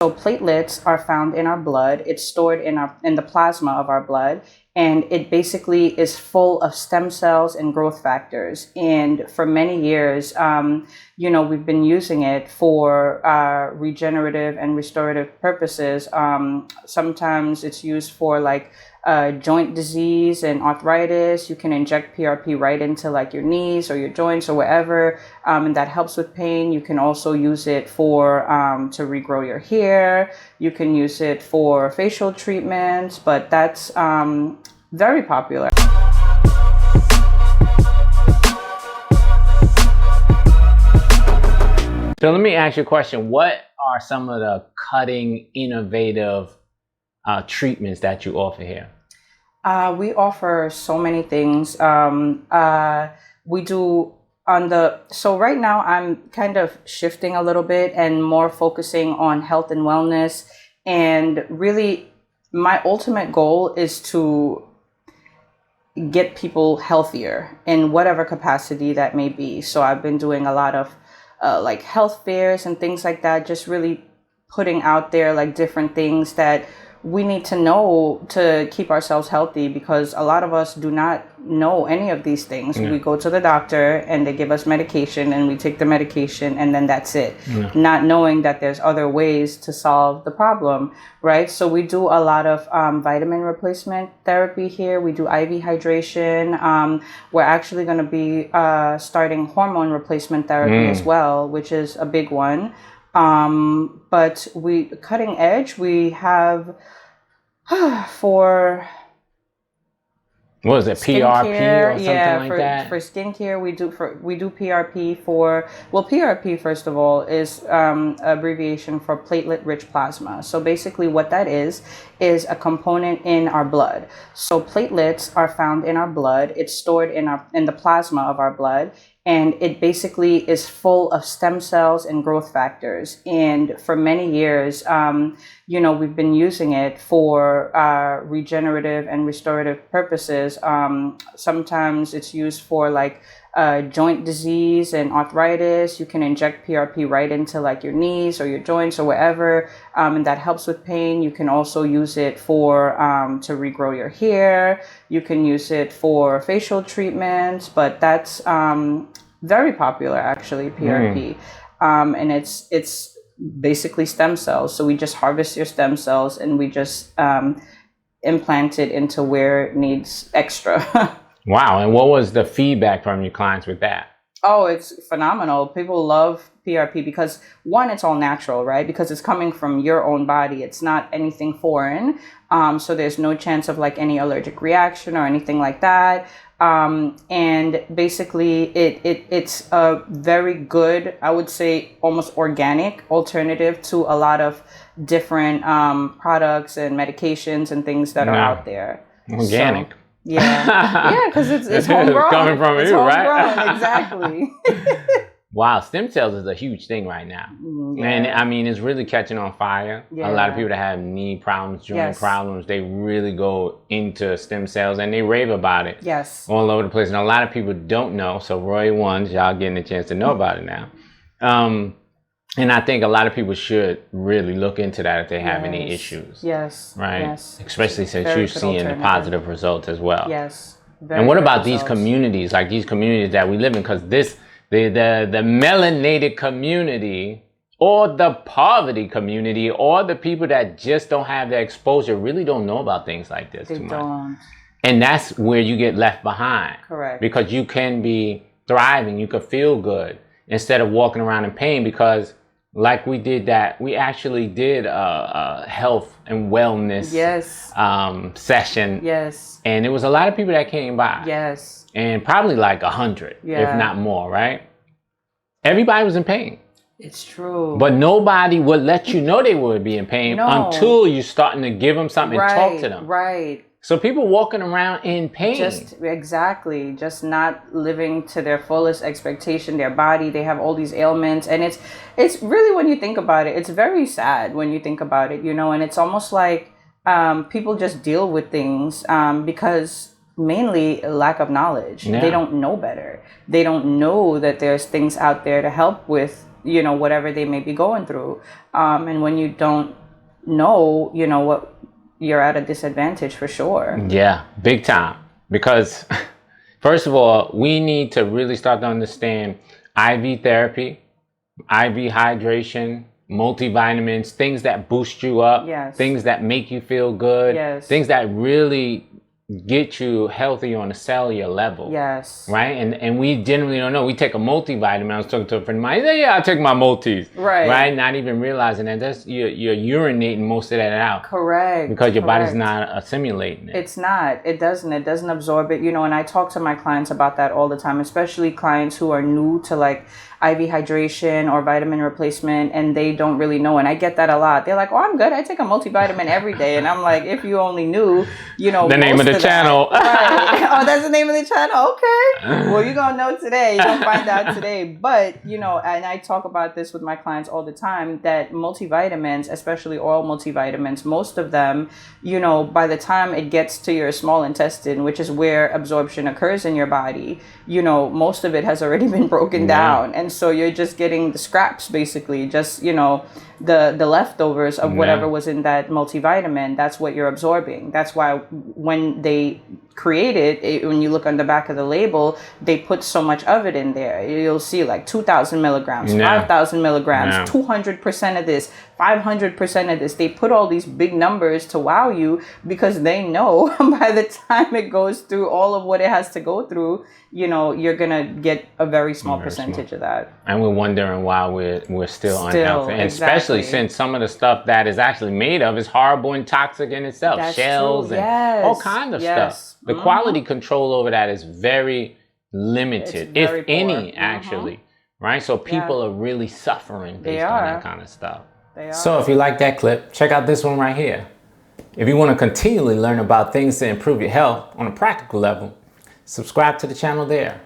So platelets are found in our blood. It's stored in the plasma of our blood, and it basically is full of stem cells and growth factors. And for many years, we've been using it for regenerative and restorative purposes. Sometimes it's used for like joint disease and arthritis. You can inject PRP right into like your knees or your joints or wherever, and that helps with pain. You can also use it for to regrow your hair. You can use it for facial treatments, but that's very popular. So let me ask you a question. What are some of the cutting, innovative treatments that you offer here? We offer so many things. We do so right now I'm kind of shifting a little bit and more focusing on health and wellness. And really my ultimate goal is to get people healthier in whatever capacity that may be. So I've been doing a lot of like health fairs and things like that, just really putting out there like different things that we need to know to keep ourselves healthy, because a lot of us do not know any of these things. We go to the doctor and they give us medication and we take the medication and then that's it. Not knowing that there's other ways to solve the problem, right? So we do a lot of vitamin replacement therapy here. We do IV hydration. We're actually going to be starting hormone replacement therapy as well, which is a big one. But cutting edge, we have for what is it, PRP or something like that? For skincare, we do PRP for, well, PRP first of all is abbreviation for platelet rich plasma. So basically what that is a component in our blood. So platelets are found in our blood. It's stored in the plasma of our blood. And it basically is full of stem cells and growth factors. And for many years, we've been using it for regenerative and restorative purposes. Sometimes it's used for like joint disease and arthritis. You can inject PRP right into like your knees or your joints or wherever, and that helps with pain. You can also use it for to regrow your hair. You can use it for facial treatments, but that's very popular actually, PRP. And it's basically stem cells. So we just harvest your stem cells and we just implant it into where it needs extra. Wow. And what was the feedback from your clients with that? Oh, it's phenomenal. People love PRP because one, it's all natural, right? Because it's coming from your own body. It's not anything foreign. So there's no chance of like any allergic reaction or anything like that. And basically it's a very good, I would say almost organic alternative to a lot of different products and medications and things that are out there. Organic. So, yeah, because it's homegrown. It's coming from you, right? Exactly. Wow, stem cells is a huge thing right now. And I mean, it's really catching on fire. A lot of people that have knee problems, joint problems, they really go into stem cells and they rave about it. All over the place. And a lot of people don't know. So Roy ones, y'all getting a chance to know about it now. And I think a lot of people should really look into that if they have any issues. Right? Especially since you're seeing the positive results as well. And what about these communities, like these communities that we live in? Because the melanated community or the poverty community or the people that just don't have the exposure really don't know about things like this too much. And that's where you get left behind. Correct. Because you can be thriving, you could feel good instead of walking around in pain, because like we actually did a health and wellness session. And there was a lot of people that came by. And probably like 100, if not more, right? Everybody was in pain. It's true. But nobody would let you know they would be in pain until you're starting to give them something and talk to them. So people walking around in pain. Just not living to their fullest expectation, their body, they have all these ailments. And it's really, when you think about it, it's very sad when you think about it, and it's almost like people just deal with things because mainly lack of knowledge. They don't know better. They don't know that there's things out there to help with you know, whatever they may be going through. And when you don't know, you know, what, you're at a disadvantage for sure. Yeah, big time. Because first of all, we need to really start to understand IV therapy, IV hydration, multivitamins, things that boost you up, Yes. things that make you feel good, Yes. things that really get you healthy on a cellular level. Yes. Right? And we generally don't know. We take a multivitamin. I was talking to a friend of mine. He said, yeah, I take my multis. Right. Right? Not even realizing that that's you're urinating most of that out. Correct. Because your body's not assimilating it. It's not. It doesn't absorb it. You know, and I talk to my clients about that all the time, especially clients who are new to like IV hydration or vitamin replacement, and they don't really know. And I get that a lot. They're like, oh, I'm good. I take a multivitamin every day. And I'm like, if you only knew, you know, the name of the channel. Right. Oh, that's the name of the channel. Okay. Well, you're going to know today. You're going to find out today. But, you know, and I talk about this with my clients all the time, that multivitamins, especially oral multivitamins, most of them, you know, by the time it gets to your small intestine, which is where absorption occurs in your body, you know, most of it has already been broken down. And so you're just getting the scraps, basically, just, you know, the leftovers of whatever was in that multivitamin. That's what you're absorbing. That's why when they create it, when you look on the back of the label, they put so much of it in there. You'll see like 2,000 milligrams, 5,000 milligrams, 200% of this, 500% of this. They put all these big numbers to wow you, because they know by the time it goes through all of what it has to go through, you know, you're gonna get a very small percentage of that. And we're wondering why we're still unhealthy. And especially since some of the stuff that is actually made of is horrible and toxic in itself. That's shells true. And all kinds of stuff. The quality control over that is very limited, if any, actually. Right? So people are really suffering based on that kind of stuff. So if you like that clip, check out this one right here. If you want to continually learn about things to improve your health on a practical level, subscribe to the channel there.